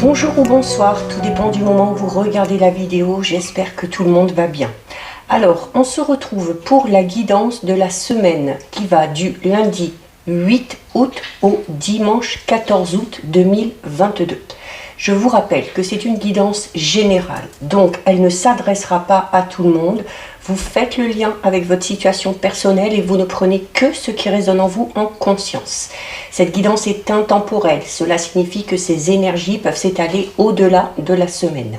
Bonjour ou bonsoir, tout dépend du moment où vous regardez la vidéo, j'espère que tout le monde va bien. Alors, on se retrouve pour la guidance de la semaine qui va du lundi 8 août au dimanche 14 août 2022. Je vous rappelle que c'est une guidance générale, donc elle ne s'adressera pas à tout le monde. Vous faites le lien avec votre situation personnelle et vous ne prenez que ce qui résonne en vous en conscience. Cette guidance est intemporelle, cela signifie que ces énergies peuvent s'étaler au-delà de la semaine.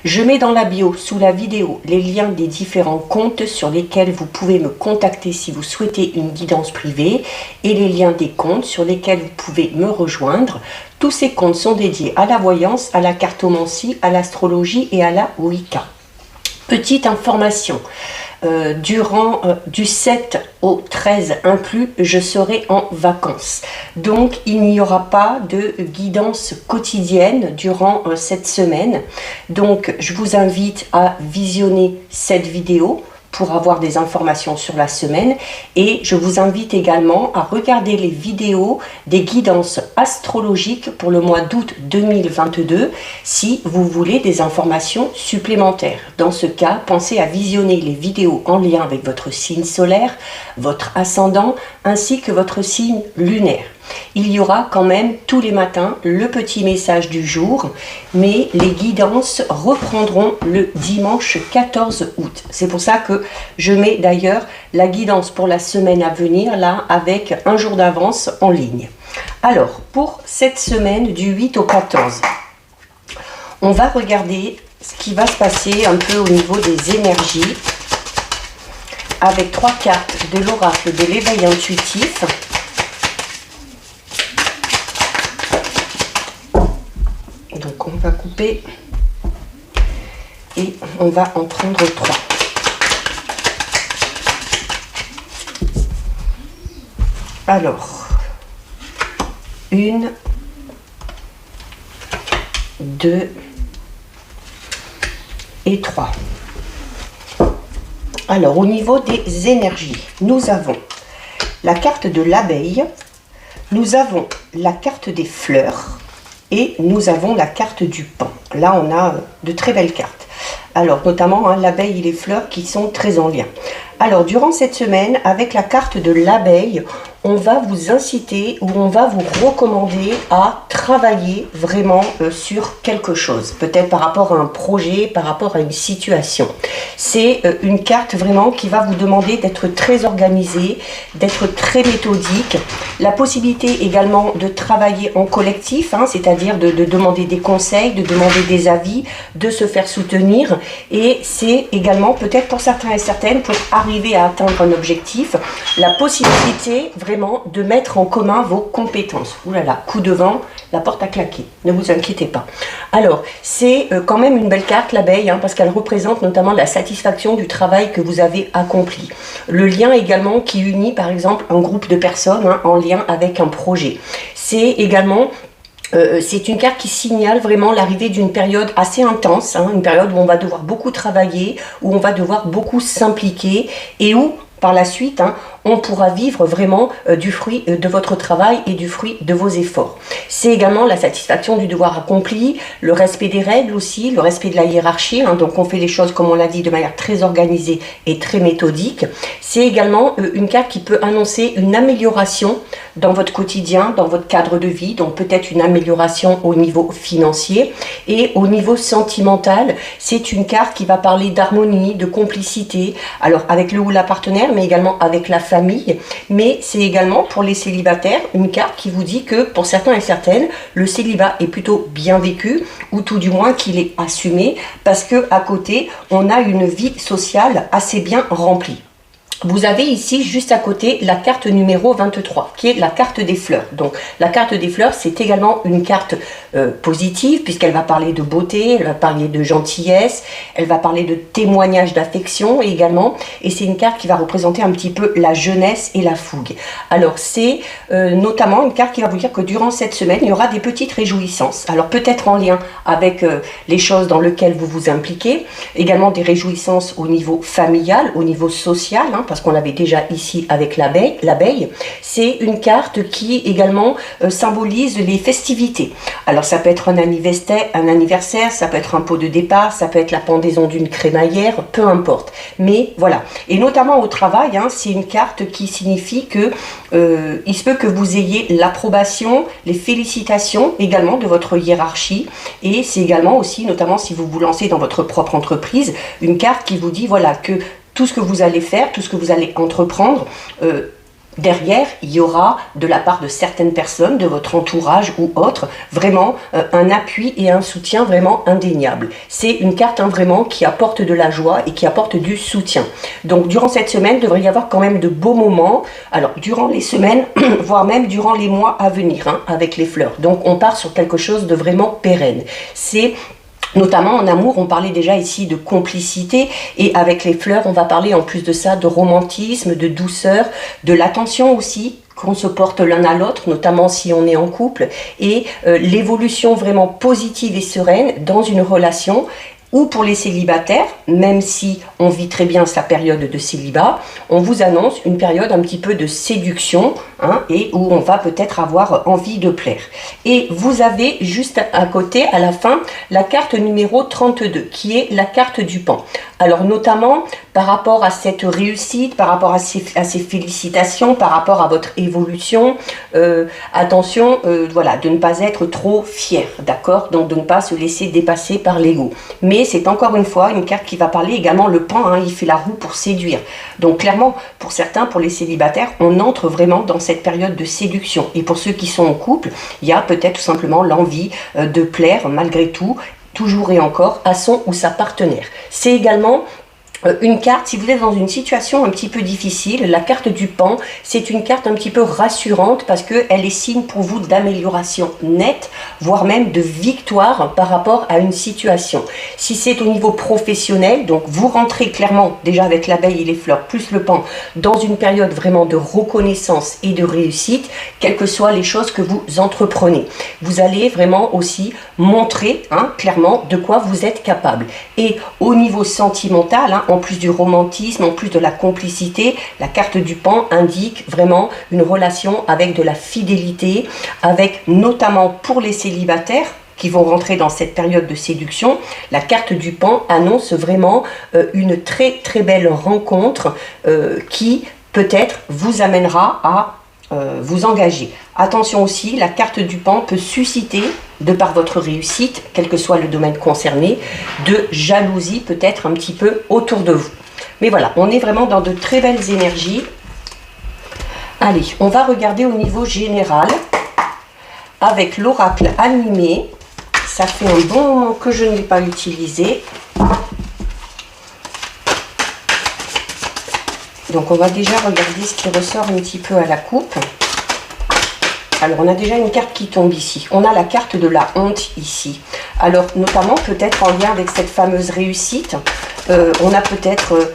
Je mets dans la bio, sous la vidéo, les liens des différents comptes sur lesquels vous pouvez me contacter si vous souhaitez une guidance privée et les liens des comptes sur lesquels vous pouvez me rejoindre. Tous ces comptes sont dédiés à la voyance, à la cartomancie, à l'astrologie et à la Wicca. Petite information, du 7 au 13 inclus, je serai en vacances. Donc, il n'y aura pas de guidance quotidienne durant cette semaine. Donc, je vous invite à visionner cette vidéo pour avoir des informations sur la semaine et je vous invite également à regarder les vidéos des guidances astrologiques pour le mois d'août 2022 si vous voulez des informations supplémentaires. Dans ce cas, pensez à visionner les vidéos en lien avec votre signe solaire, votre ascendant ainsi que votre signe lunaire. Il y aura quand même tous les matins le petit message du jour, mais les guidances reprendront le dimanche 14 août. C'est pour ça que je mets d'ailleurs la guidance pour la semaine à venir là avec un jour d'avance en ligne. Alors, pour cette semaine du 8 au 14, on va regarder ce qui va se passer un peu au niveau des énergies avec 3 cartes de l'oracle de l'éveil intuitif. Donc on va couper et on va en prendre 3. Alors, 1, 2 et 3. Alors au niveau des énergies, nous avons la carte de l'abeille, nous avons la carte des fleurs, et nous avons la carte du pain. Là, on a de très belles cartes. Alors, notamment l'abeille et les fleurs qui sont très en lien. Alors, durant cette semaine, avec la carte de l'abeille, on va vous inciter ou on va vous recommander à travailler vraiment sur quelque chose. Peut-être par rapport à un projet, par rapport à une situation. C'est une carte vraiment qui va vous demander d'être très organisé, d'être très méthodique. La possibilité également de travailler en collectif, c'est-à-dire de demander des conseils, de demander des avis, de se faire soutenir. Et c'est également peut-être pour certains et certaines, pour arriver à atteindre un objectif, la possibilité vraiment de mettre en commun vos compétences. Ouh là là, coup de vent, la porte a claqué, ne vous inquiétez pas. Alors, c'est quand même une belle carte, l'abeille, parce qu'elle représente notamment la satisfaction du travail que vous avez accompli. Le lien également qui unit par exemple un groupe de personnes en lien avec un projet. C'est également c'est une carte qui signale vraiment l'arrivée d'une période assez intense, une période où on va devoir beaucoup travailler, où on va devoir beaucoup s'impliquer et où par la suite, on pourra vivre vraiment du fruit de votre travail et du fruit de vos efforts. C'est également la satisfaction du devoir accompli, le respect des règles aussi, le respect de la hiérarchie. Donc on fait les choses, comme on l'a dit, de manière très organisée et très méthodique. C'est également une carte qui peut annoncer une amélioration dans votre quotidien, dans votre cadre de vie. Donc peut-être une amélioration au niveau financier et au niveau sentimental. C'est une carte qui va parler d'harmonie, de complicité, alors avec le ou la partenaire, mais également avec la famille, mais c'est également pour les célibataires une carte qui vous dit que pour certains et certaines, le célibat est plutôt bien vécu, ou tout du moins qu'il est assumé, parce que à côté, on a une vie sociale assez bien remplie. Vous avez ici, juste à côté, la carte numéro 23, qui est la carte des fleurs. Donc, la carte des fleurs, c'est également une carte positive, puisqu'elle va parler de beauté, elle va parler de gentillesse, elle va parler de témoignage d'affection également. Et c'est une carte qui va représenter un petit peu la jeunesse et la fougue. Alors, c'est notamment une carte qui va vous dire que durant cette semaine, il y aura des petites réjouissances. Alors, peut-être en lien avec les choses dans lesquelles vous vous impliquez. Également des réjouissances au niveau familial, au niveau social, parce qu'on l'avait déjà ici avec l'abeille. C'est une carte qui également symbolise les festivités. Alors ça peut être un anniversaire, ça peut être un pot de départ, ça peut être la pendaison d'une crémaillère, peu importe. Mais voilà, et notamment au travail, hein, c'est une carte qui signifie que il se peut que vous ayez l'approbation, les félicitations également de votre hiérarchie, et c'est également aussi, notamment si vous vous lancez dans votre propre entreprise, une carte qui vous dit voilà que tout ce que vous allez faire, tout ce que vous allez entreprendre, derrière, il y aura de la part de certaines personnes, de votre entourage ou autre, vraiment un appui et un soutien vraiment indéniable. C'est une carte hein, vraiment qui apporte de la joie et qui apporte du soutien. Donc durant cette semaine, il devrait y avoir quand même de beaux moments. Alors durant les semaines, voire même durant les mois à venir hein, avec les fleurs. Donc on part sur quelque chose de vraiment pérenne. C'est notamment en amour, on parlait déjà ici de complicité, et avec les fleurs, on va parler en plus de ça de romantisme, de douceur, de l'attention aussi qu'on se porte l'un à l'autre, notamment si on est en couple, et l'évolution vraiment positive et sereine dans une relation. Ou pour les célibataires, même si on vit très bien sa période de célibat, on vous annonce une période un petit peu de séduction hein, et où on va peut-être avoir envie de plaire. Et vous avez juste à côté, à la fin, la carte numéro 32, qui est la carte du pan. Alors notamment par rapport à cette réussite, par rapport à ces félicitations, par rapport à votre évolution, attention, voilà, de ne pas être trop fier, d'accord? Donc de ne pas se laisser dépasser par l'ego. Mais c'est encore une fois une carte qui va parler également, le pan, hein, il fait la roue pour séduire. Donc clairement, pour certains, pour les célibataires, on entre vraiment dans cette période de séduction. Et pour ceux qui sont en couple, il y a peut-être tout simplement l'envie de plaire malgré tout, toujours et encore, à son ou sa partenaire. C'est également une carte, si vous êtes dans une situation un petit peu difficile, la carte du pan, c'est une carte un petit peu rassurante parce qu'elle est signe pour vous d'amélioration nette, voire même de victoire par rapport à une situation. Si c'est au niveau professionnel, donc vous rentrez clairement déjà avec l'abeille et les fleurs, plus le pan, dans une période vraiment de reconnaissance et de réussite, quelles que soient les choses que vous entreprenez. Vous allez vraiment aussi montrer hein, clairement de quoi vous êtes capable. Et au niveau sentimental, hein, en plus du romantisme, en plus de la complicité, la carte du pan indique vraiment une relation avec de la fidélité, avec notamment pour les célibataires qui vont rentrer dans cette période de séduction, la carte du pan annonce vraiment une très très belle rencontre qui peut-être vous amènera à vous engager. Attention aussi, la carte du pan peut susciter, de par votre réussite, quel que soit le domaine concerné, de jalousie peut-être un petit peu autour de vous. Mais voilà, on est vraiment dans de très belles énergies. Allez, on va regarder au niveau général avec l'oracle animé. Ça fait un bon moment que je ne l'ai pas utilisé. Donc on va déjà regarder ce qui ressort un petit peu à la coupe. Alors on a déjà une carte qui tombe ici. On a la carte de la honte ici. Alors notamment peut-être en lien avec cette fameuse réussite, on a peut-être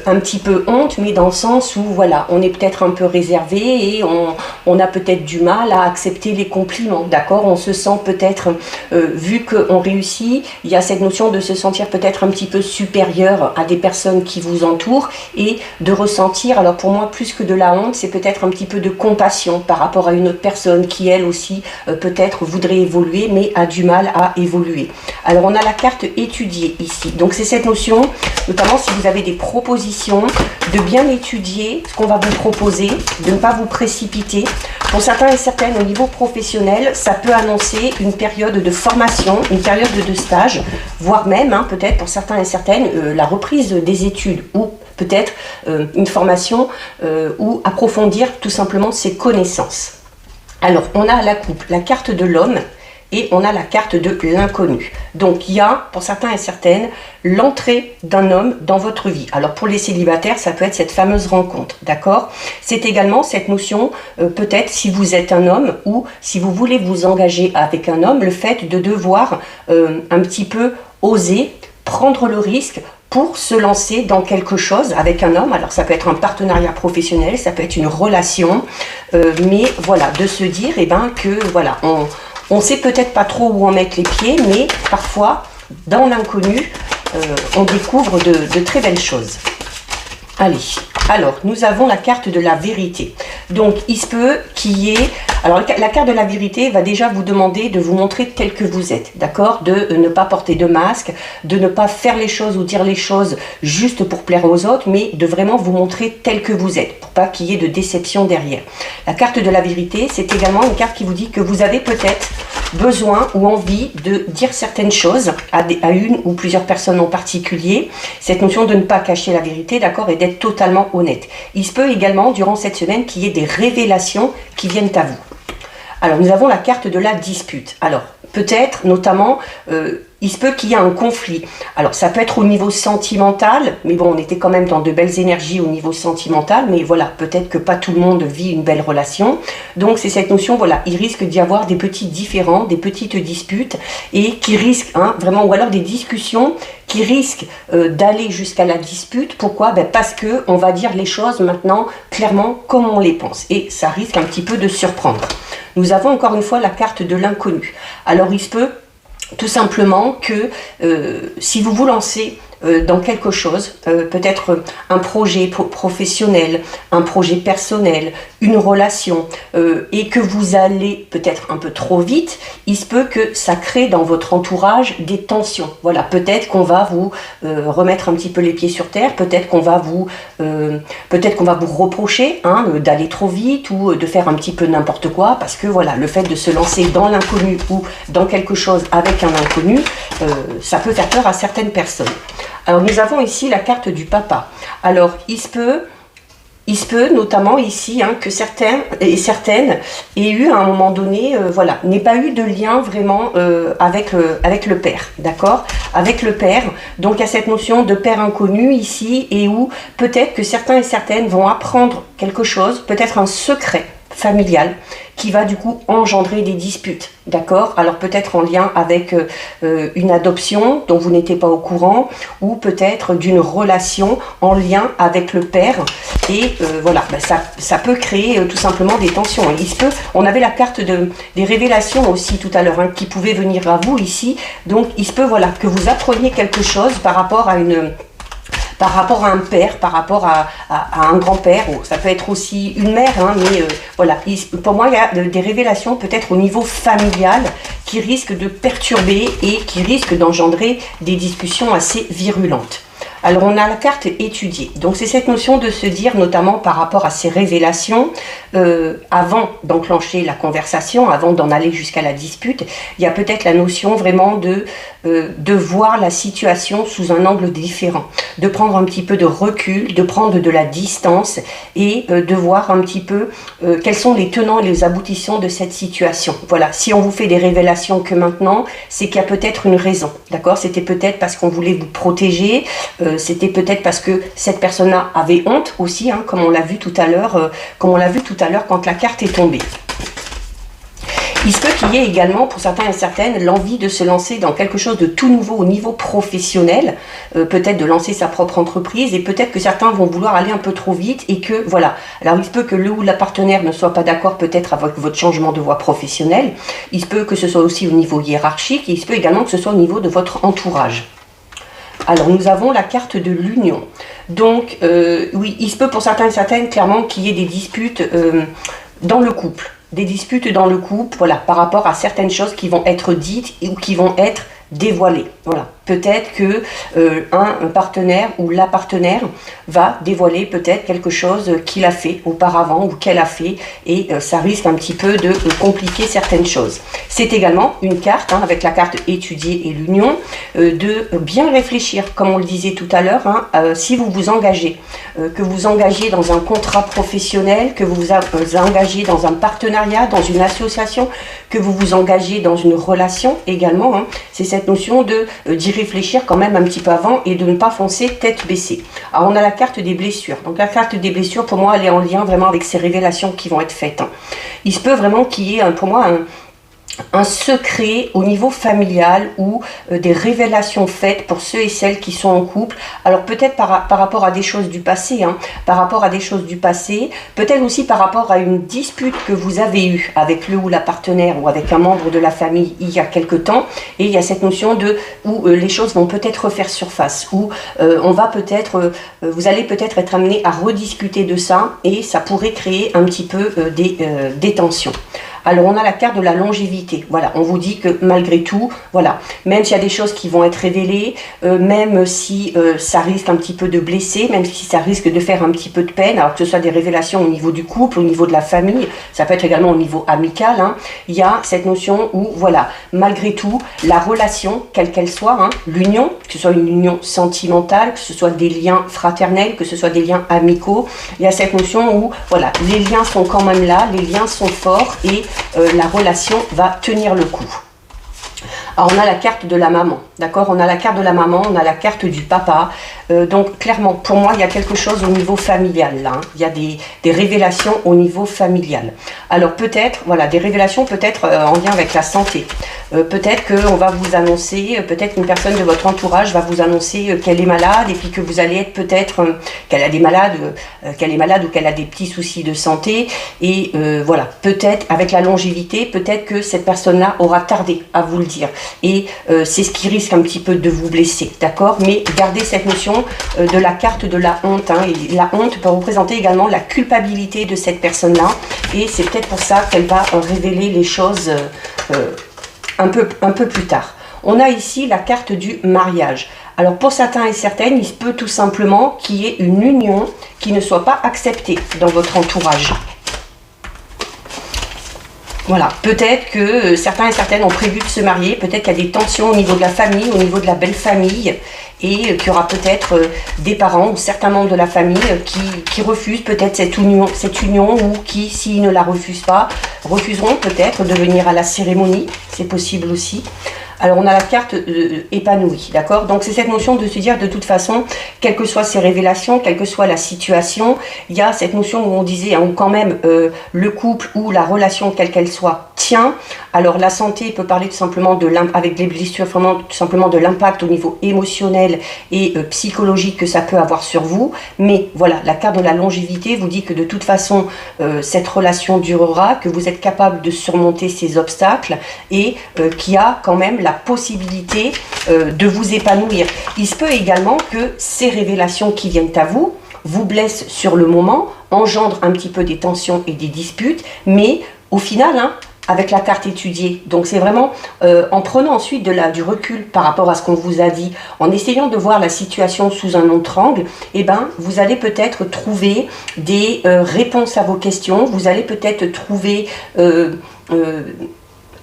un petit peu honte, mais dans le sens où voilà, on est peut-être un peu réservé et on a peut-être du mal à accepter les compliments, d'accord? On se sent peut-être, vu qu'on réussit, il y a cette notion de se sentir peut-être un petit peu supérieur à des personnes qui vous entourent et de ressentir, alors pour moi plus que de la honte, c'est peut-être un petit peu de compassion par rapport à une autre personne qui elle aussi peut-être voudrait évoluer mais a du mal à évoluer. Alors on a la carte étudier ici, donc c'est cette notion, notamment si vous avez des propositions, de bien étudier ce qu'on va vous proposer, de ne pas vous précipiter. Pour certains et certaines au niveau professionnel, ça peut annoncer une période de formation, une période de stage, voire même hein, peut-être pour certains et certaines la reprise des études ou peut-être une formation ou approfondir tout simplement ses connaissances. Alors on a la coupe, la carte de l'homme, et on a la carte de l'inconnu. Donc il y a, pour certains et certaines, l'entrée d'un homme dans votre vie. Alors pour les célibataires, ça peut être cette fameuse rencontre, d'accord? C'est également cette notion, peut-être si vous êtes un homme ou si vous voulez vous engager avec un homme, le fait de devoir un petit peu oser prendre le risque pour se lancer dans quelque chose avec un homme. Alors ça peut être un partenariat professionnel, ça peut être une relation, mais voilà, de se dire eh ben, que voilà, on ne sait peut-être pas trop où on met les pieds, mais parfois, dans l'inconnu, on découvre de très belles choses. Allez, Alors, nous avons la carte de la vérité. Donc, il se peut qu'il y ait... Alors, la carte de la vérité va déjà vous demander de vous montrer tel que vous êtes, d'accord? De ne pas porter de masque, de ne pas faire les choses ou dire les choses juste pour plaire aux autres, mais de vraiment vous montrer tel que vous êtes, pour pas qu'il y ait de déception derrière. La carte de la vérité, c'est également une carte qui vous dit que vous avez peut-être besoin ou envie de dire certaines choses à une ou plusieurs personnes en particulier. Cette notion de ne pas cacher la vérité, d'accord, et d'être totalement honnête. Il se peut également, durant cette semaine, qu'il y ait des révélations qui viennent à vous. Alors, nous avons la carte de la dispute. Alors, peut-être, notamment, il se peut qu'il y ait un conflit. Alors, ça peut être au niveau sentimental, mais bon, on était quand même dans de belles énergies au niveau sentimental, mais voilà, peut-être que pas tout le monde vit une belle relation. Donc, c'est cette notion, voilà, il risque d'y avoir des petits différends, des petites disputes, et qui risquent, hein, vraiment, ou alors des discussions qui risquent d'aller jusqu'à la dispute. Pourquoi? Ben parce que on va dire les choses maintenant clairement comme on les pense, et ça risque un petit peu de surprendre. Nous avons encore une fois la carte de l'inconnu. Alors, il se peut tout simplement que si vous vous lancez dans quelque chose, peut-être un projet professionnel, un projet personnel, une relation, et que vous allez peut-être un peu trop vite, il se peut que ça crée dans votre entourage des tensions. Voilà, peut-être qu'on va vous remettre un petit peu les pieds sur terre, peut-être qu'on va vous reprocher, hein, d'aller trop vite ou de faire un petit peu n'importe quoi, parce que voilà, le fait de se lancer dans l'inconnu ou dans quelque chose avec un inconnu, ça peut faire peur à certaines personnes. Alors, nous avons ici la carte du papa. Alors, il se peut notamment ici, hein, que certains et certaines aient eu à un moment donné, voilà, n'aient pas eu de lien vraiment avec le père, d'accord? Avec le père. Donc, il y a cette notion de père inconnu ici, et où peut-être que certains et certaines vont apprendre quelque chose, peut-être un secret familial, qui va du coup engendrer des disputes, d'accord? Alors peut-être en lien avec une adoption dont vous n'étiez pas au courant, ou peut-être d'une relation en lien avec le père, et voilà, ben ça peut créer tout simplement des tensions. Et il se peut, on avait la carte des révélations aussi tout à l'heure, hein, qui pouvait venir à vous ici, donc il se peut, voilà, que vous appreniez quelque chose par rapport à un père, par rapport à un grand-père, ou ça peut être aussi une mère, hein, mais voilà, pour moi il y a des révélations peut-être au niveau familial qui risquent de perturber et qui risquent d'engendrer des discussions assez virulentes. Alors on a la carte étudier, donc c'est cette notion de se dire, notamment par rapport à ces révélations, avant d'enclencher la conversation, avant d'en aller jusqu'à la dispute, il y a peut-être la notion vraiment de voir la situation sous un angle différent, de prendre un petit peu de recul, de prendre de la distance, et de voir un petit peu quels sont les tenants et les aboutissants de cette situation. Voilà, si on vous fait des révélations que maintenant, c'est qu'il y a peut-être une raison, d'accord? C'était peut-être parce qu'on voulait vous protéger, c'était peut-être parce que cette personne-là avait honte aussi, hein, comme on l'a vu tout à l'heure, quand la carte est tombée. Il se peut qu'il y ait également, pour certains et certaines, l'envie de se lancer dans quelque chose de tout nouveau au niveau professionnel, peut-être de lancer sa propre entreprise, et peut-être que certains vont vouloir aller un peu trop vite, et que, voilà, alors il se peut que le ou la partenaire ne soit pas d'accord peut-être avec votre changement de voie professionnelle, il se peut que ce soit aussi au niveau hiérarchique, et il se peut également que ce soit au niveau de votre entourage. Alors, nous avons la carte de l'union. Donc, oui, il se peut pour certains et certaines, clairement, qu'il y ait des disputes dans le couple. Des disputes dans le couple, voilà, par rapport à certaines choses qui vont être dites ou qui vont être dévoilées. Voilà. Peut-être que un partenaire ou la partenaire va dévoiler peut-être quelque chose qu'il a fait auparavant ou qu'elle a fait, et ça risque un petit peu de compliquer certaines choses. C'est également une carte, hein, avec la carte étudier et l'union, de bien réfléchir, comme on le disait tout à l'heure, hein, si vous vous engagez, que vous engagez dans un contrat professionnel, que vous vous engagez dans un partenariat, dans une association, que vous vous engagez dans une relation également, hein, c'est cette notion d'y réfléchir quand même un petit peu avant et de ne pas foncer tête baissée. Alors on a la carte des blessures. Donc la carte des blessures, pour moi, elle est en lien vraiment avec ces révélations qui vont être faites, hein. Il se peut vraiment qu'il y ait pour moi un secret au niveau familial ou des révélations faites pour ceux et celles qui sont en couple. Alors peut-être par rapport à des choses du passé, par rapport à des choses du passé, peut-être aussi par rapport à une dispute que vous avez eue avec le ou la partenaire ou avec un membre de la famille il y a quelque temps, et il y a cette notion de où les choses vont peut-être refaire surface, où on va peut-être, vous allez peut-être être amené à rediscuter de ça et ça pourrait créer un petit peu des tensions. Alors on a la carte de la longévité, voilà, on vous dit que malgré tout, voilà, même s'il y a des choses qui vont être révélées, même si ça risque un petit peu de blesser, même si ça risque de faire un petit peu de peine, alors que ce soit des révélations au niveau du couple, au niveau de la famille, ça peut être également au niveau amical, il y a cette notion où, voilà, malgré tout, la relation, quelle qu'elle soit, l'union, que ce soit une union sentimentale, que ce soit des liens fraternels, que ce soit des liens amicaux, il y a cette notion où, voilà, les liens sont quand même là, les liens sont forts et la relation va tenir le coup. Alors on a la carte de la maman, d'accord, on a la carte de la maman, on a la carte du papa, donc clairement pour moi il y a quelque chose au niveau familial là, il y a des révélations au niveau familial. Alors peut-être, voilà, des révélations peut-être en lien avec la santé, peut-être qu'on va vous annoncer, peut-être une personne de votre entourage va vous annoncer qu'elle est malade et puis que vous allez être peut-être qu'elle a des malades, qu'elle est malade ou qu'elle a des petits soucis de santé et voilà, peut-être avec la longévité, peut-être que cette personne-là aura tardé à vous le dire. Et c'est ce qui risque un petit peu de vous blesser, d'accord? Mais gardez cette notion de la carte de la honte, et la honte peut représenter également la culpabilité de cette personne-là, et c'est peut-être pour ça qu'elle va révéler les choses un peu plus tard. On a ici la carte du mariage. Alors pour certains et certaines, il se peut tout simplement qu'il y ait une union qui ne soit pas acceptée dans votre entourage. Voilà, peut-être que certains et certaines ont prévu de se marier, peut-être qu'il y a des tensions au niveau de la famille, au niveau de la belle famille, et qu'il y aura peut-être des parents ou certains membres de la famille qui refusent peut-être cette union ou qui, s'ils ne la refusent pas, refuseront peut-être de venir à la cérémonie, c'est possible aussi. Alors on a la carte épanouie, d'accord? Donc c'est cette notion de se dire de toute façon, quelles que soient ces révélations, quelle que soit la situation, il y a cette notion où on disait, où quand même le couple ou la relation, quelle qu'elle soit, tient. Alors la santé peut parler tout simplement avec les blessures, vraiment tout simplement de l'impact au niveau émotionnel et psychologique que ça peut avoir sur vous. Mais voilà, la carte de la longévité vous dit que de toute façon, cette relation durera, que vous êtes capable de surmonter ces obstacles et qu'il y a quand même la possibilité de vous épanouir. Il se peut également que ces révélations qui viennent à vous blessent sur le moment, engendrent un petit peu des tensions et des disputes, mais au final, avec la carte étudiée, donc c'est vraiment en prenant ensuite du recul par rapport à ce qu'on vous a dit, en essayant de voir la situation sous un autre angle, eh ben, vous allez peut-être trouver des réponses à vos questions, vous allez peut-être trouver...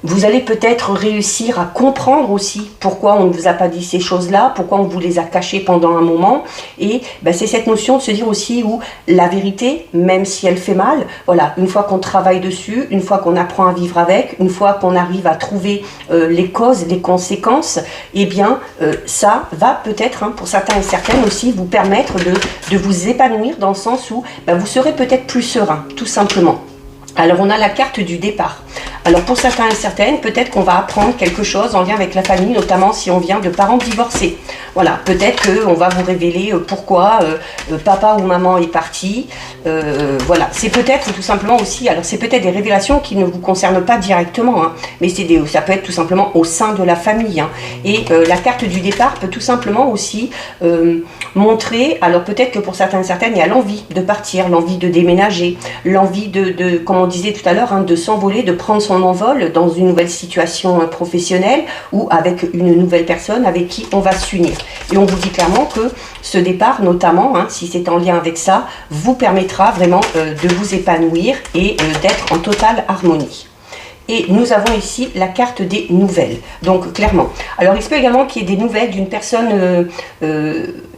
vous allez peut-être réussir à comprendre aussi pourquoi on ne vous a pas dit ces choses-là, pourquoi on vous les a cachées pendant un moment. Et ben, c'est cette notion de se dire aussi où la vérité, même si elle fait mal, voilà, une fois qu'on travaille dessus, une fois qu'on apprend à vivre avec, une fois qu'on arrive à trouver les causes, les conséquences, eh bien ça va peut-être, pour certains et certaines aussi, vous permettre de vous épanouir dans le sens où ben, vous serez peut-être plus serein, tout simplement. Alors on a la carte du départ. Alors pour certains et certaines, peut-être qu'on va apprendre quelque chose en lien avec la famille, notamment si on vient de parents divorcés. Voilà, peut-être qu'on va vous révéler pourquoi papa ou maman est parti. Voilà, c'est peut-être tout simplement aussi, alors c'est peut-être des révélations qui ne vous concernent pas directement, mais ça peut être tout simplement au sein de la famille. Et la carte du départ peut tout simplement aussi montrer, alors peut-être que pour certains et certaines, il y a l'envie de partir, l'envie de déménager, l'envie comme on disait tout à l'heure, de s'envoler, de prendre son envol dans une nouvelle situation professionnelle ou avec une nouvelle personne avec qui on va s'unir. Et on vous dit clairement que ce départ, notamment, si c'est en lien avec ça, vous permettra vraiment de vous épanouir et d'être en totale harmonie. Et nous avons ici la carte des nouvelles, donc clairement. Alors il se peut également qu'il y ait des nouvelles d'une personne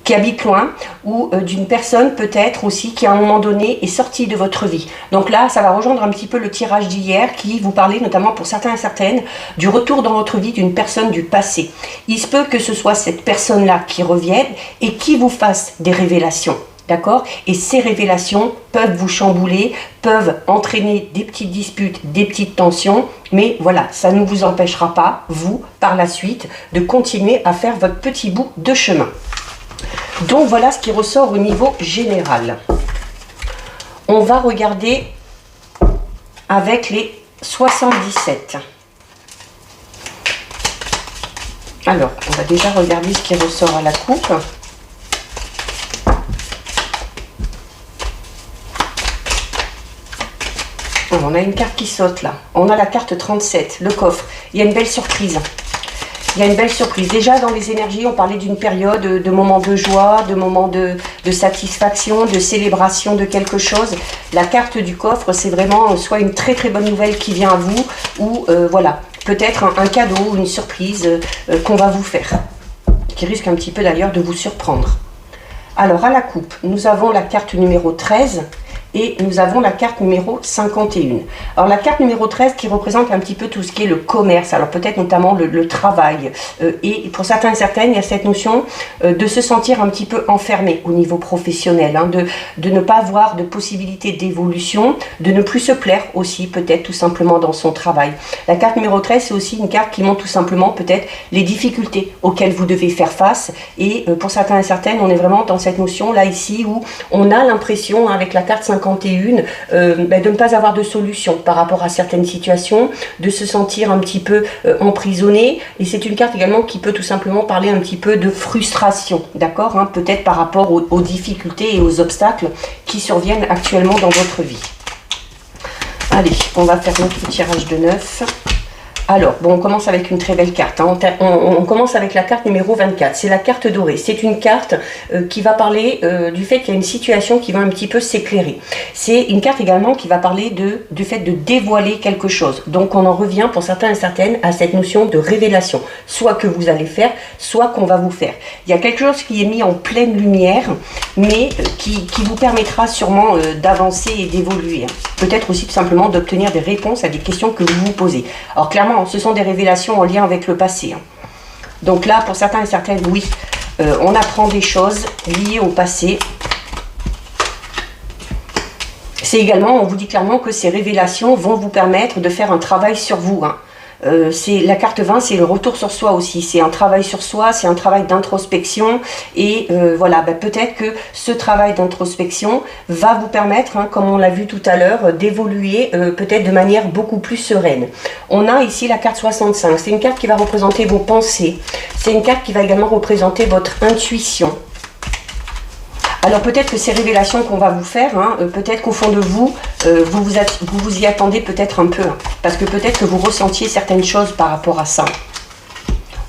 qui habite loin ou d'une personne peut-être aussi qui à un moment donné est sortie de votre vie. Donc là, ça va rejoindre un petit peu le tirage d'hier qui vous parlait notamment pour certains et certaines du retour dans votre vie d'une personne du passé. Il se peut que ce soit cette personne-là qui revienne et qui vous fasse des révélations. d'accord? Et ces révélations peuvent vous chambouler, peuvent entraîner des petites disputes, des petites tensions, mais voilà, ça ne vous empêchera pas, vous, par la suite, de continuer à faire votre petit bout de chemin. Donc voilà ce qui ressort au niveau général. On va regarder avec les 77. Alors, on va déjà regarder ce qui ressort à la coupe. Alors, on a une carte qui saute là. On a la carte 37, le coffre. Il y a une belle surprise. Il y a une belle surprise. Déjà, dans les énergies, on parlait d'une période de moments de joie, de moments de satisfaction, de célébration de quelque chose. La carte du coffre, c'est vraiment soit une très très bonne nouvelle qui vient à vous, ou voilà, peut-être un cadeau, une surprise qu'on va vous faire, qui risque un petit peu d'ailleurs de vous surprendre. Alors, à la coupe, nous avons la carte numéro 13. Et nous avons la carte numéro 51. Alors la carte numéro 13 qui représente un petit peu tout ce qui est le commerce, alors peut-être notamment le travail. Et pour certains et certaines, il y a cette notion de se sentir un petit peu enfermé au niveau professionnel, hein, de ne pas avoir de possibilité d'évolution, de ne plus se plaire aussi peut-être tout simplement dans son travail. La carte numéro 13, c'est aussi une carte qui montre tout simplement peut-être les difficultés auxquelles vous devez faire face. Et pour certains et certaines, on est vraiment dans cette notion là ici où on a l'impression, hein, avec la carte 51, de ne pas avoir de solution par rapport à certaines situations, de se sentir un petit peu emprisonné. Et c'est une carte également qui peut tout simplement parler un petit peu de frustration, d'accord, hein, peut-être par rapport aux difficultés et aux obstacles qui surviennent actuellement dans votre vie. Allez, on va faire notre tirage de 9. Alors, bon, on commence avec une très belle carte. Hein. On commence avec la carte numéro 24. C'est la carte dorée. C'est une carte qui va parler du fait qu'il y a une situation qui va un petit peu s'éclairer. C'est une carte également qui va parler du fait de dévoiler quelque chose. Donc, on en revient pour certains et certaines à cette notion de révélation. Soit que vous allez faire, soit qu'on va vous faire. Il y a quelque chose qui est mis en pleine lumière, mais qui vous permettra sûrement d'avancer et d'évoluer. Hein. Peut-être aussi tout simplement d'obtenir des réponses à des questions que vous vous posez. Alors, clairement, ce sont des révélations en lien avec le passé. Donc là, pour certains et certaines, oui, on apprend des choses liées au passé. C'est également, on vous dit clairement que ces révélations vont vous permettre de faire un travail sur vous. Hein. La carte 20, c'est le retour sur soi aussi. C'est un travail sur soi, c'est un travail d'introspection. Et voilà, peut-être que ce travail d'introspection va vous permettre, hein, comme on l'a vu tout à l'heure, d'évoluer peut-être de manière beaucoup plus sereine. On a ici la carte 65. C'est une carte qui va représenter vos pensées. C'est une carte qui va également représenter votre intuition. Alors peut-être que ces révélations qu'on va vous faire, hein, peut-être qu'au fond de vous, vous y attendez peut-être un peu, hein, parce que peut-être que vous ressentiez certaines choses par rapport à ça.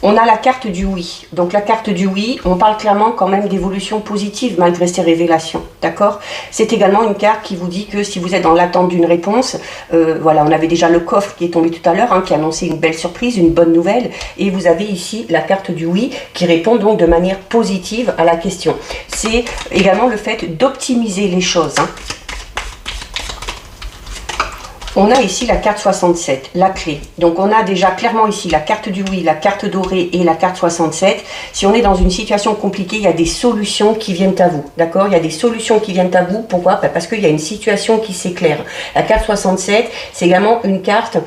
On a la carte du oui. Donc la carte du oui, on parle clairement quand même d'évolution positive malgré ces révélations, d'accord? C'est également une carte qui vous dit que si vous êtes dans l'attente d'une réponse, voilà, on avait déjà le coffre qui est tombé tout à l'heure, hein, qui annonçait une belle surprise, une bonne nouvelle, et vous avez ici la carte du oui qui répond donc de manière positive à la question. C'est également le fait d'optimiser les choses, hein. On a ici la carte 67, la clé. Donc on a déjà clairement ici la carte du oui, la carte dorée et la carte 67. Si on est dans une situation compliquée, il y a des solutions qui viennent à vous. D'accord? Il y a des solutions qui viennent à vous. Pourquoi? Parce qu'il y a une situation qui s'éclaire. La carte 67, c'est également une carte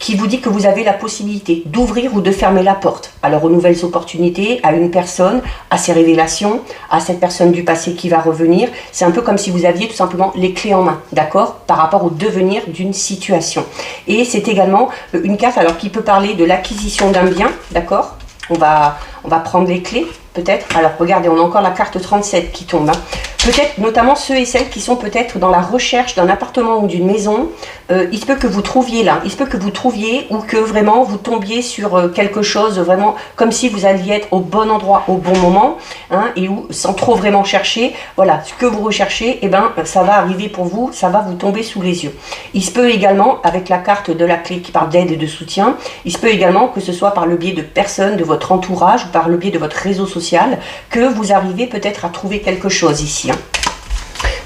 qui vous dit que vous avez la possibilité d'ouvrir ou de fermer la porte. Alors aux nouvelles opportunités, à une personne, à ses révélations, à cette personne du passé qui va revenir. C'est un peu comme si vous aviez tout simplement les clés en main, d'accord, par rapport au devenir d'une situation. Et c'est également une carte alors qui peut parler de l'acquisition d'un bien, d'accord. On va prendre les clés, peut-être. Alors, regardez, on a encore la carte 37 qui tombe. Hein. Peut-être, notamment ceux et celles qui sont peut-être dans la recherche d'un appartement ou d'une maison. Il se peut que vous trouviez là. Il se peut que vous trouviez ou que vraiment vous tombiez sur quelque chose vraiment comme si vous alliez être au bon endroit au bon moment. Hein, et où, sans trop vraiment chercher, voilà, ce que vous recherchez, eh ben, ça va arriver pour vous, ça va vous tomber sous les yeux. Il se peut également, avec la carte de la clé qui parle d'aide et de soutien, il se peut également que ce soit par le biais de personnes de votre entourage ou par le biais de votre réseau social que vous arrivez peut-être à trouver quelque chose ici. Hein.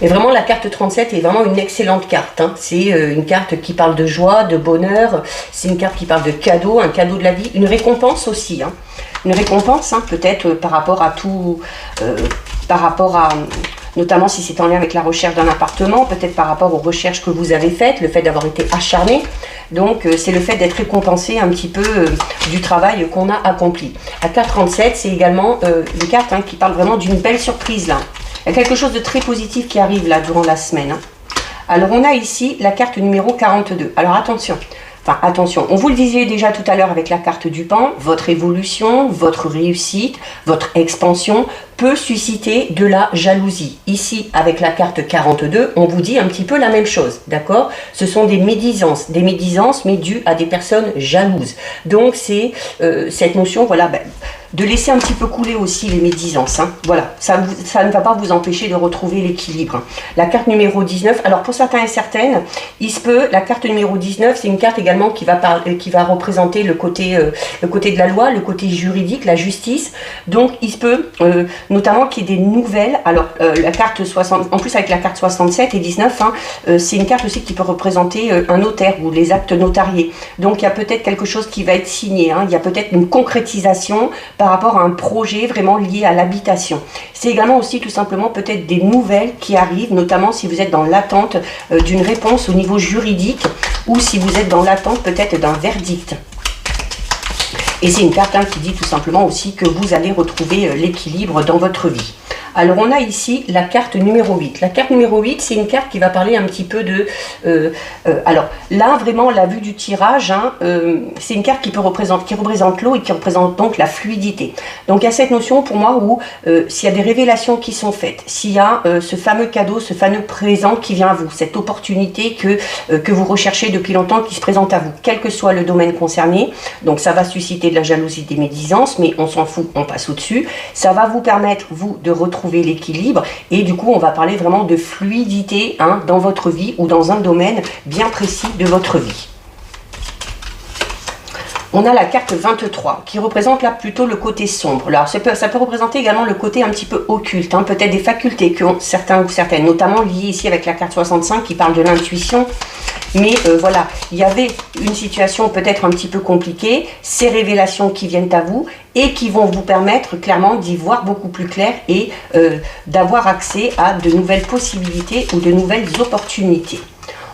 Mais vraiment, la carte 37 est vraiment une excellente carte. Hein. C'est une carte qui parle de joie, de bonheur. C'est une carte qui parle de cadeau, un cadeau de la vie. Une récompense aussi. Hein. Une récompense, hein, peut-être par rapport à tout... par rapport à notamment si c'est en lien avec la recherche d'un appartement, peut-être par rapport aux recherches que vous avez faites, le fait d'avoir été acharné. Donc c'est le fait d'être récompensé un petit peu du travail qu'on a accompli. La carte 37, c'est également une carte qui parle vraiment d'une belle surprise là. Il y a quelque chose de très positif qui arrive là durant la semaine. Alors on a ici la carte numéro 42. Alors attention. Enfin, attention, on vous le disait déjà tout à l'heure avec la carte du pan, votre évolution, votre réussite, votre expansion peut susciter de la jalousie. Ici, avec la carte 42, on vous dit un petit peu la même chose, d'accord? Ce sont des médisances mais dues à des personnes jalouses. Donc, c'est cette notion, voilà, de laisser un petit peu couler aussi les médisances. Voilà, ça ne va pas vous empêcher de retrouver l'équilibre. La carte numéro 19, alors pour certains et certaines, il se peut, la carte numéro 19, c'est une carte également qui va représenter le côté de la loi, le côté juridique, la justice. Donc, il se peut notamment qu'il y ait des nouvelles. Alors, la carte 60, en plus avec la carte 67 et 19, c'est une carte aussi qui peut représenter un notaire ou les actes notariés. Donc, il y a peut-être quelque chose qui va être signé. Il y a peut-être une concrétisation par rapport à un projet vraiment lié à l'habitation. C'est également aussi tout simplement peut-être des nouvelles qui arrivent, notamment si vous êtes dans l'attente d'une réponse au niveau juridique ou si vous êtes dans l'attente peut-être d'un verdict. Et c'est une carte qui dit tout simplement aussi que vous allez retrouver l'équilibre dans votre vie. Alors on a ici la carte numéro 8. La carte numéro 8, c'est une carte qui va parler un petit peu de... alors là, vraiment, la vue du tirage, c'est une carte qui représente l'eau et qui représente donc la fluidité. Donc il y a cette notion pour moi où s'il y a des révélations qui sont faites, s'il y a ce fameux cadeau, ce fameux présent qui vient à vous, cette opportunité que vous recherchez depuis longtemps qui se présente à vous, quel que soit le domaine concerné, donc ça va susciter de la jalousie, des médisances, mais on s'en fout, on passe au-dessus. Ça va vous permettre, vous, de retrouver l'équilibre et du coup on va parler vraiment de fluidité dans votre vie ou dans un domaine bien précis de votre vie. On a la carte 23 qui représente là plutôt le côté sombre. Alors ça peut représenter également le côté un petit peu occulte, peut-être des facultés que ont certains ou certaines, notamment liées ici avec la carte 65 qui parle de l'intuition. Mais voilà, il y avait une situation peut-être un petit peu compliquée, ces révélations qui viennent à vous et qui vont vous permettre clairement d'y voir beaucoup plus clair et d'avoir accès à de nouvelles possibilités ou de nouvelles opportunités.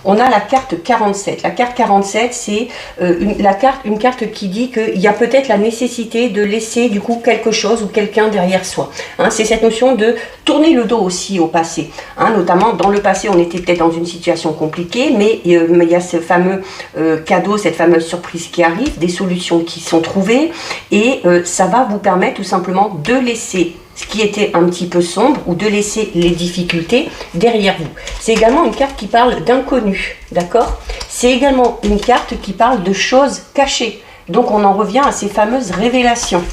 On a la carte 47. La carte 47, c'est une carte qui dit qu'il y a peut-être la nécessité de laisser du coup quelque chose ou quelqu'un derrière soi. C'est cette notion de tourner le dos aussi au passé. Notamment dans le passé, on était peut-être dans une situation compliquée, mais il y a ce fameux cadeau, cette fameuse surprise qui arrive, des solutions qui sont trouvées et ça va vous permettre tout simplement de laisser ce qui était un petit peu sombre ou de laisser les difficultés derrière vous. C'est également une carte qui parle d'inconnu, d'accord? C'est également une carte qui parle de choses cachées. Donc on en revient à ces fameuses révélations.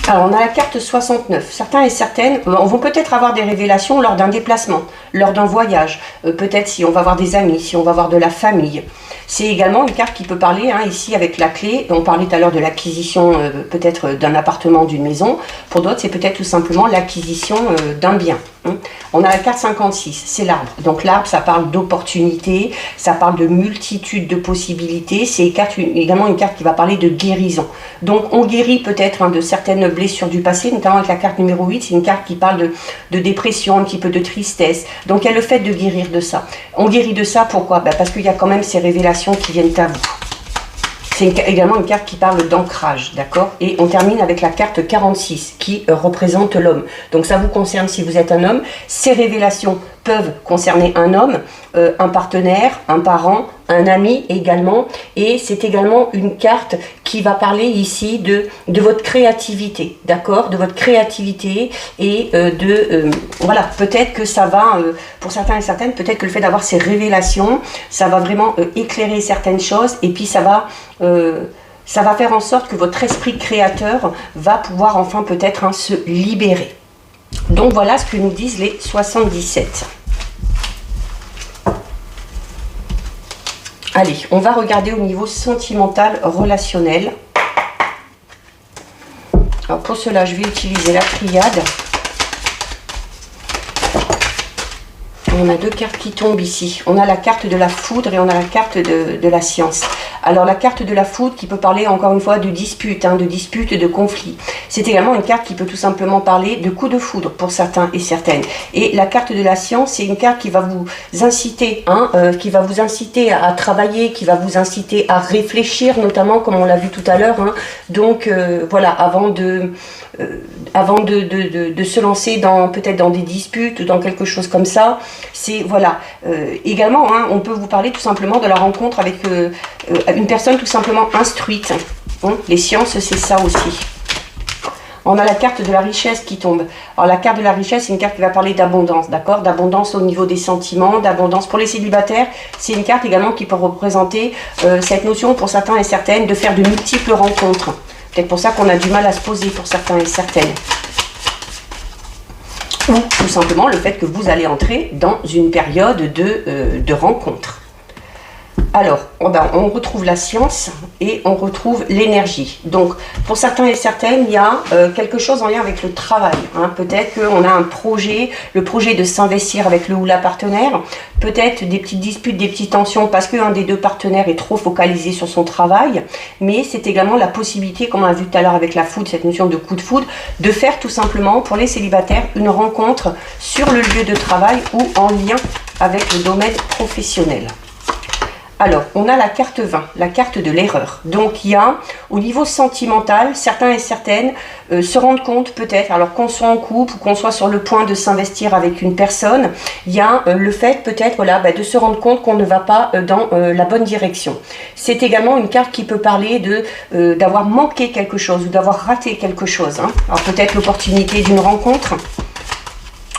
Alors on a la carte 69. Certains et certaines vont peut-être avoir des révélations lors d'un déplacement, lors d'un voyage, peut-être si on va voir des amis, si on va voir de la famille. C'est également une carte qui peut parler, ici avec la clé, on parlait tout à l'heure de l'acquisition peut-être d'un appartement, d'une maison. Pour d'autres, c'est peut-être tout simplement l'acquisition d'un bien. On a la carte 56, c'est l'arbre. Donc l'arbre, ça parle d'opportunités, ça parle de multitude de possibilités. C'est également une carte qui va parler de guérison. Donc on guérit peut-être de certaines blessures du passé, notamment avec la carte numéro 8, c'est une carte qui parle de dépression, un petit peu de tristesse. Donc il y a le fait de guérir de ça. On guérit de ça, pourquoi? Parce qu'il y a quand même ces révélations qui viennent à vous. C'est également une carte qui parle d'ancrage, d'accord? Et on termine avec la carte 46 qui représente l'homme. Donc ça vous concerne si vous êtes un homme. Ces révélations peuvent concerner un homme, un partenaire, un parent, un ami également. Et c'est également une carte qui va parler ici de votre créativité, d'accord? De votre créativité et voilà, peut-être que ça va, pour certains et certaines, peut-être que le fait d'avoir ces révélations, ça va vraiment éclairer certaines choses et puis ça va faire en sorte que votre esprit créateur va pouvoir enfin peut-être se libérer. Donc voilà ce que nous disent les 77. Allez, on va regarder au niveau sentimental, relationnel. Alors pour cela, je vais utiliser la triade. On a deux cartes qui tombent ici. On a la carte de la foudre et on a la carte de la science. Alors la carte de la foudre qui peut parler encore une fois de dispute, de conflit. C'est également une carte qui peut tout simplement parler de coup de foudre pour certains et certaines. Et la carte de la science, c'est une carte qui va vous inciter, à travailler, qui va vous inciter à réfléchir, notamment comme on l'a vu tout à l'heure. Donc voilà, avant de se lancer peut-être dans des disputes ou dans quelque chose comme ça, c'est voilà. Également, on peut vous parler tout simplement de la rencontre avec une personne tout simplement instruite. Les sciences, c'est ça aussi. On a la carte de la richesse qui tombe. Alors la carte de la richesse, c'est une carte qui va parler d'abondance, d'accord? D'abondance au niveau des sentiments, d'abondance pour les célibataires. C'est une carte également qui peut représenter cette notion pour certains et certaines de faire de multiples rencontres. Peut-être pour ça qu'on a du mal à se poser pour certains et certaines. Ou tout simplement le fait que vous allez entrer dans une période de rencontre. Alors, on retrouve la science et on retrouve l'énergie. Donc, pour certains et certaines, il y a quelque chose en lien avec le travail. Peut-être qu'on a un projet, le projet de s'investir avec le ou la partenaire. Peut-être des petites disputes, des petites tensions parce qu'un des deux partenaires est trop focalisé sur son travail. Mais c'est également la possibilité, comme on a vu tout à l'heure avec la foudre, cette notion de coup de foudre, de faire tout simplement, pour les célibataires, une rencontre sur le lieu de travail ou en lien avec le domaine professionnel. Alors, on a la carte 20, la carte de l'erreur. Donc, il y a, au niveau sentimental, certains et certaines se rendent compte peut-être, alors qu'on soit en couple ou qu'on soit sur le point de s'investir avec une personne, il y a le fait peut-être de se rendre compte qu'on ne va pas dans la bonne direction. C'est également une carte qui peut parler d'avoir manqué quelque chose ou d'avoir raté quelque chose. Alors, peut-être l'opportunité d'une rencontre.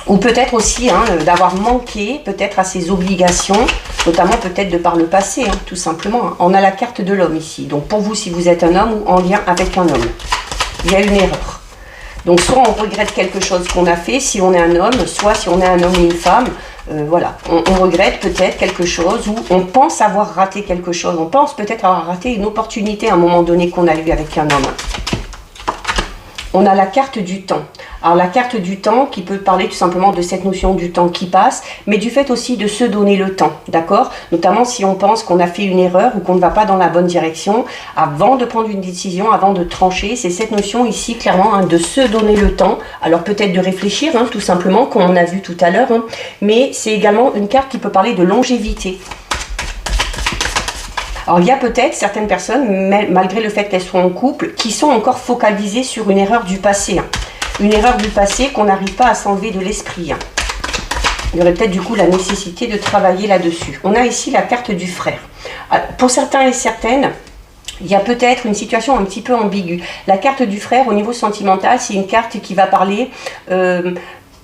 Ou peut-être aussi d'avoir manqué peut-être à ses obligations, notamment peut-être de par le passé, tout simplement. On a la carte de l'homme ici. Donc pour vous, si vous êtes un homme ou en lien avec un homme, il y a une erreur. Donc soit on regrette quelque chose qu'on a fait si on est un homme, soit si on est un homme ou une femme, voilà, on regrette peut-être quelque chose ou on pense avoir raté quelque chose. On pense peut-être avoir raté une opportunité à un moment donné qu'on a eu avec un homme. On a la carte du temps. Alors la carte du temps qui peut parler tout simplement de cette notion du temps qui passe, mais du fait aussi de se donner le temps, d'accord? Notamment si on pense qu'on a fait une erreur ou qu'on ne va pas dans la bonne direction, avant de prendre une décision, avant de trancher, c'est cette notion ici clairement de se donner le temps. Alors peut-être de réfléchir tout simplement, comme on a vu tout à l'heure, mais c'est également une carte qui peut parler de longévité. Alors il y a peut-être certaines personnes, malgré le fait qu'elles soient en couple, qui sont encore focalisées sur une erreur du passé. Une erreur du passé qu'on n'arrive pas à s'enlever de l'esprit. Il y aurait peut-être du coup la nécessité de travailler là-dessus. On a ici la carte du frère. Alors, pour certains et certaines, il y a peut-être une situation un petit peu ambiguë. La carte du frère au niveau sentimental, c'est une carte qui va parler...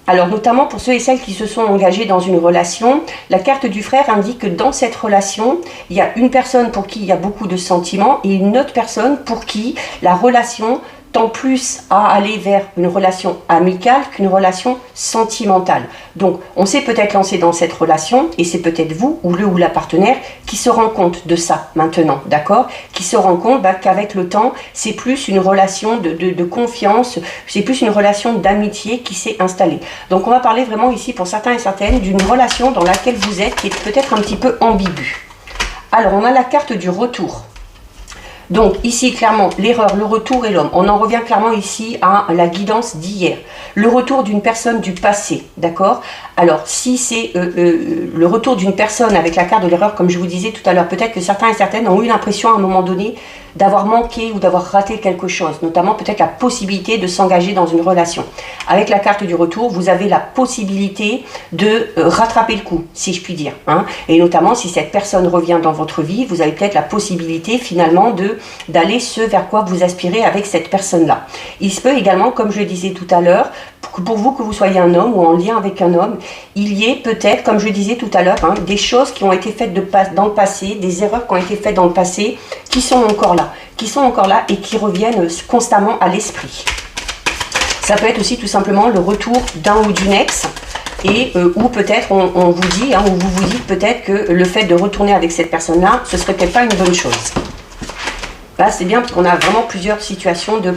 alors notamment pour ceux et celles qui se sont engagés dans une relation, la carte du frère indique que dans cette relation, il y a une personne pour qui il y a beaucoup de sentiments et une autre personne pour qui la relation tend plus à aller vers une relation amicale qu'une relation sentimentale. Donc on s'est peut-être lancé dans cette relation et c'est peut-être vous ou le ou la partenaire qui se rend compte de ça maintenant, d'accord? Qui se rend compte qu'avec le temps, c'est plus une relation de confiance, c'est plus une relation d'amitié qui s'est installée. Donc on va parler vraiment ici pour certains et certaines d'une relation dans laquelle vous êtes qui est peut-être un petit peu ambiguë. Alors on a la carte du retour. Donc ici clairement l'erreur, le retour et l'homme. On en revient clairement ici à la guidance d'hier. Le retour d'une personne du passé, d'accord? Alors si c'est le retour d'une personne avec la carte de l'erreur, comme je vous disais tout à l'heure, peut-être que certains et certaines ont eu l'impression à un moment donné d'avoir manqué ou d'avoir raté quelque chose, notamment peut-être la possibilité de s'engager dans une relation. Avec la carte du retour, vous avez la possibilité de rattraper le coup, si je puis dire. Et notamment si cette personne revient dans votre vie, vous avez peut-être la possibilité finalement d'aller ce vers quoi vous aspirez avec cette personne-là. Il se peut également, comme je le disais tout à l'heure, pour vous que vous soyez un homme ou en lien avec un homme, il y ait peut-être, comme je le disais tout à l'heure, des choses qui ont été faites dans le passé, des erreurs qui ont été faites dans le passé, qui sont encore là et qui reviennent constamment à l'esprit. Ça peut être aussi tout simplement le retour d'un ou d'une ex, et ou peut-être on vous dit, ou vous vous dites peut-être que le fait de retourner avec cette personne-là, ce serait peut-être pas une bonne chose. Là, c'est bien parce qu'on a vraiment plusieurs situations de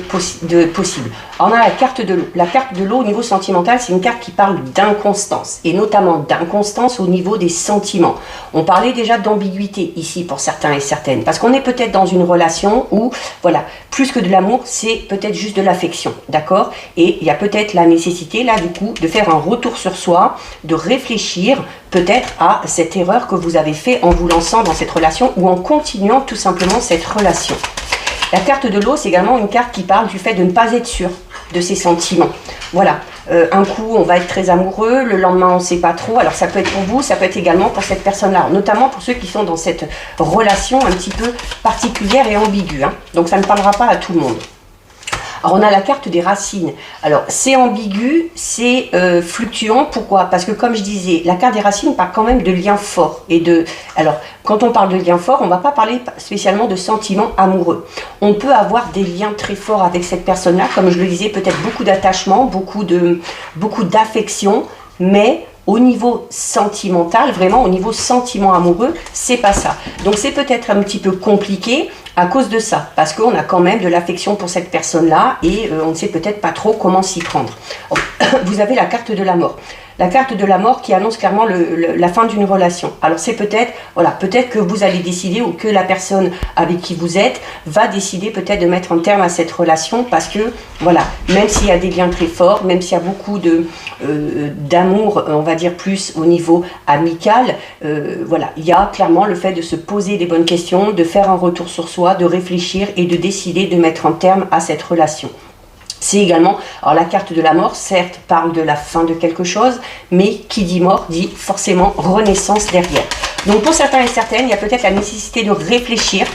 possibles. Alors, on a la carte de l'eau. La carte de l'eau au niveau sentimental, c'est une carte qui parle d'inconstance, et notamment d'inconstance au niveau des sentiments. On parlait déjà d'ambiguïté ici pour certains et certaines, parce qu'on est peut-être dans une relation où, voilà, plus que de l'amour, c'est peut-être juste de l'affection, d'accord? Et il y a peut-être la nécessité, là, du coup, de faire un retour sur soi, de réfléchir peut-être à cette erreur que vous avez fait en vous lançant dans cette relation ou en continuant tout simplement cette relation. La carte de l'eau, c'est également une carte qui parle du fait de ne pas être sûr de ses sentiments. Voilà, un coup on va être très amoureux, le lendemain on ne sait pas trop. Alors ça peut être pour vous, ça peut être également pour cette personne-là, notamment pour ceux qui sont dans cette relation un petit peu particulière et ambiguë, hein. Donc ça ne parlera pas à tout le monde. Alors on a la carte des racines. Alors c'est ambigu, c'est fluctuant. Pourquoi? Parce que comme je disais, la carte des racines parle quand même de liens forts. Alors quand on parle de liens forts, on ne va pas parler spécialement de sentiments amoureux. On peut avoir des liens très forts avec cette personne-là, comme je le disais, peut-être beaucoup d'attachement, beaucoup d'affection, mais au niveau sentimental, vraiment au niveau sentiment amoureux, c'est pas ça. Donc c'est peut-être un petit peu compliqué à cause de ça, parce qu'on a quand même de l'affection pour cette personne-là et on ne sait peut-être pas trop comment s'y prendre. Vous avez la carte de la mort. La carte de la mort qui annonce clairement la fin d'une relation. Alors c'est peut-être, voilà, peut-être que vous allez décider ou que la personne avec qui vous êtes va décider peut-être de mettre un terme à cette relation parce que, voilà, même s'il y a des liens très forts, même s'il y a beaucoup d'amour, on va dire plus au niveau amical, voilà, il y a clairement le fait de se poser des bonnes questions, de faire un retour sur soi, de réfléchir et de décider de mettre un terme à cette relation. C'est également, alors la carte de la mort, certes, parle de la fin de quelque chose, mais qui dit mort dit forcément renaissance derrière. Donc pour certains et certaines, il y a peut-être la nécessité de réfléchir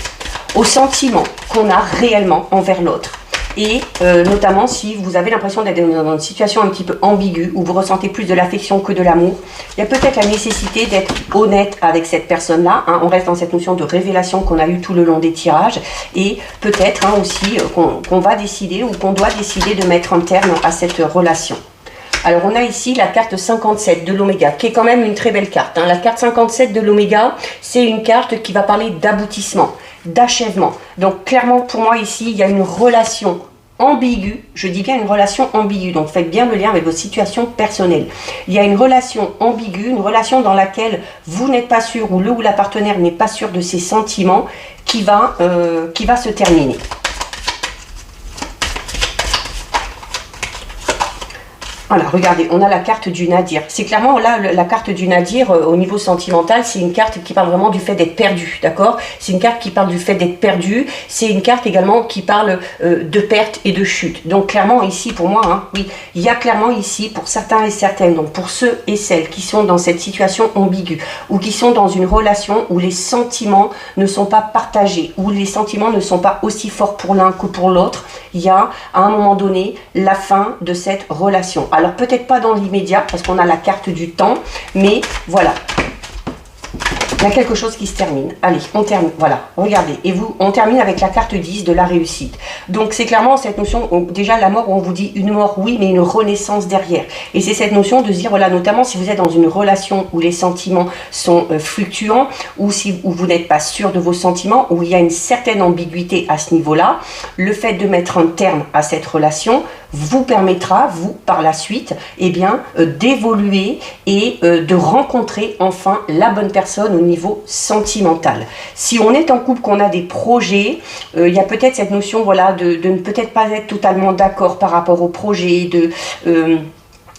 aux sentiments qu'on a réellement envers l'autre. Et notamment si vous avez l'impression d'être dans une situation un petit peu ambiguë, où vous ressentez plus de l'affection que de l'amour, il y a peut-être la nécessité d'être honnête avec cette personne-là, hein. On reste dans cette notion de révélation qu'on a eue tout le long des tirages, et peut-être aussi qu'on va décider ou qu'on doit décider de mettre un terme à cette relation. Alors on a ici la carte 57 de l'Oméga, qui est quand même une très belle carte, hein. La carte 57 de l'Oméga, c'est une carte qui va parler d'aboutissement, d'achèvement. Donc clairement pour moi ici, il y a une relation ambiguë, je dis bien une relation ambiguë, donc faites bien le lien avec votre situation personnelle. Il y a une relation ambiguë, une relation dans laquelle vous n'êtes pas sûr, ou le ou la partenaire n'est pas sûr de ses sentiments, qui va se terminer. Voilà, regardez, on a la carte du nadir. C'est clairement là, la carte du nadir au niveau sentimental, c'est une carte qui parle vraiment du fait d'être perdu, d'accord? C'est une carte qui parle du fait d'être perdu. C'est une carte également qui parle de perte et de chute. Donc clairement ici, pour moi, hein, oui, il y a clairement ici, pour certains et certaines, donc pour ceux et celles qui sont dans cette situation ambiguë, ou qui sont dans une relation où les sentiments ne sont pas partagés, où les sentiments ne sont pas aussi forts pour l'un que pour l'autre, il y a à un moment donné la fin de cette relation. Alors peut-être pas dans l'immédiat parce qu'on a la carte du temps, mais voilà. Il y a quelque chose qui se termine. Allez, on termine. Voilà, regardez. Et vous, on termine avec la carte 10 de la réussite. Donc c'est clairement cette notion, déjà la mort, où on vous dit une mort, oui, mais une renaissance derrière. Et c'est cette notion de se dire, voilà, notamment si vous êtes dans une relation où les sentiments sont fluctuants, ou si où vous n'êtes pas sûr de vos sentiments, où il y a une certaine ambiguïté à ce niveau-là, le fait de mettre un terme à cette relation vous permettra, vous, par la suite, eh bien, d'évoluer et de rencontrer enfin la bonne personne au niveau sentimental. Si on est en couple, qu'on a des projets, il y a peut-être cette notion, voilà, de ne peut-être pas être totalement d'accord par rapport au projet,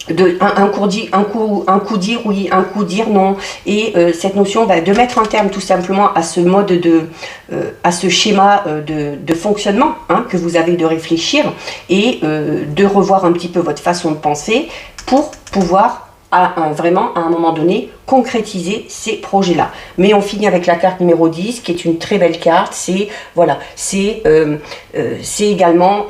un coup dire oui, un coup dire non, et cette notion de mettre un terme tout simplement à ce mode à ce schéma de fonctionnement, hein, que vous avez de réfléchir et de revoir un petit peu votre façon de penser pour pouvoir vraiment à un moment donné concrétiser ces projets-là. Mais on finit avec la carte numéro 10 qui est une très belle carte. C'est voilà, c'est également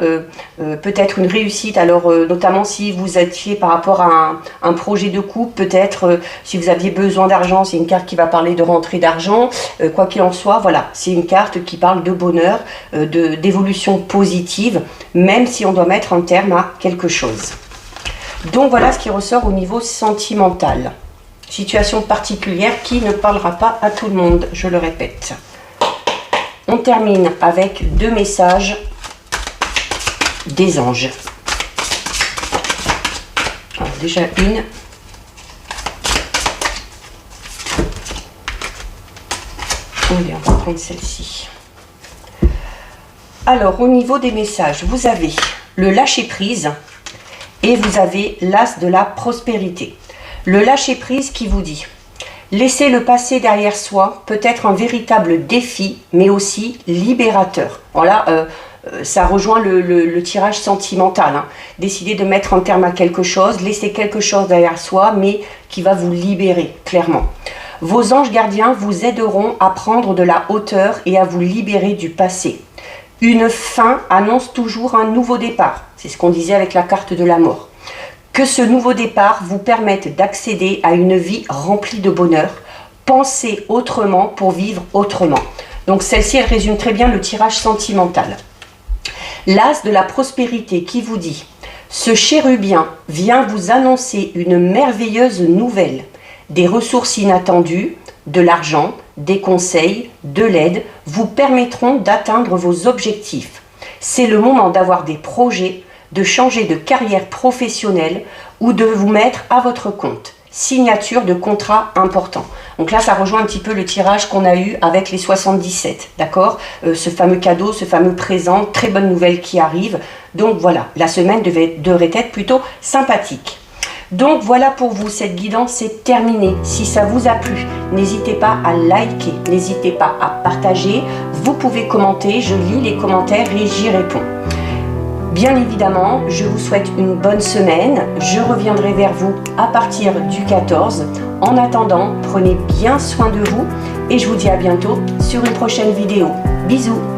peut-être une réussite. Alors notamment si vous étiez par rapport à un projet de couple, peut-être si vous aviez besoin d'argent, c'est une carte qui va parler de rentrée d'argent. Quoi qu'il en soit, voilà, c'est une carte qui parle de bonheur, d'évolution positive, même si on doit mettre un terme à quelque chose. Donc voilà ce qui ressort au niveau sentimental. Situation particulière qui ne parlera pas à tout le monde, je le répète. On termine avec 2 messages des anges. Alors, déjà une. Allez, on va prendre celle-ci. Alors, au niveau des messages, vous avez le lâcher-prise et vous avez l'as de la prospérité. Le lâcher-prise qui vous dit « Laisser le passé derrière soi peut être un véritable défi, mais aussi libérateur. » Voilà, ça rejoint le tirage sentimental. Hein. Décider de mettre un terme à quelque chose, laisser quelque chose derrière soi, mais qui va vous libérer, clairement. Vos anges gardiens vous aideront à prendre de la hauteur et à vous libérer du passé. Une fin annonce toujours un nouveau départ. C'est ce qu'on disait avec la carte de la mort. Que ce nouveau départ vous permette d'accéder à une vie remplie de bonheur. Pensez autrement pour vivre autrement. Donc celle-ci, elle résume très bien le tirage sentimental. L'as de la prospérité qui vous dit « Ce chérubien vient vous annoncer une merveilleuse nouvelle. Des ressources inattendues, de l'argent, des conseils, de l'aide vous permettront d'atteindre vos objectifs. C'est le moment d'avoir des projets, de changer de carrière professionnelle ou de vous mettre à votre compte. Signature de contrat important. » Donc là, ça rejoint un petit peu le tirage qu'on a eu avec les 77, d'accord, ce fameux cadeau, ce fameux présent, très bonne nouvelle qui arrive. Donc voilà, la semaine devrait être plutôt sympathique. Donc voilà pour vous, cette guidance est terminée. Si ça vous a plu, n'hésitez pas à liker, n'hésitez pas à partager. Vous pouvez commenter, je lis les commentaires et j'y réponds. Bien évidemment, je vous souhaite une bonne semaine. Je reviendrai vers vous à partir du 14. En attendant, prenez bien soin de vous et je vous dis à bientôt sur une prochaine vidéo. Bisous!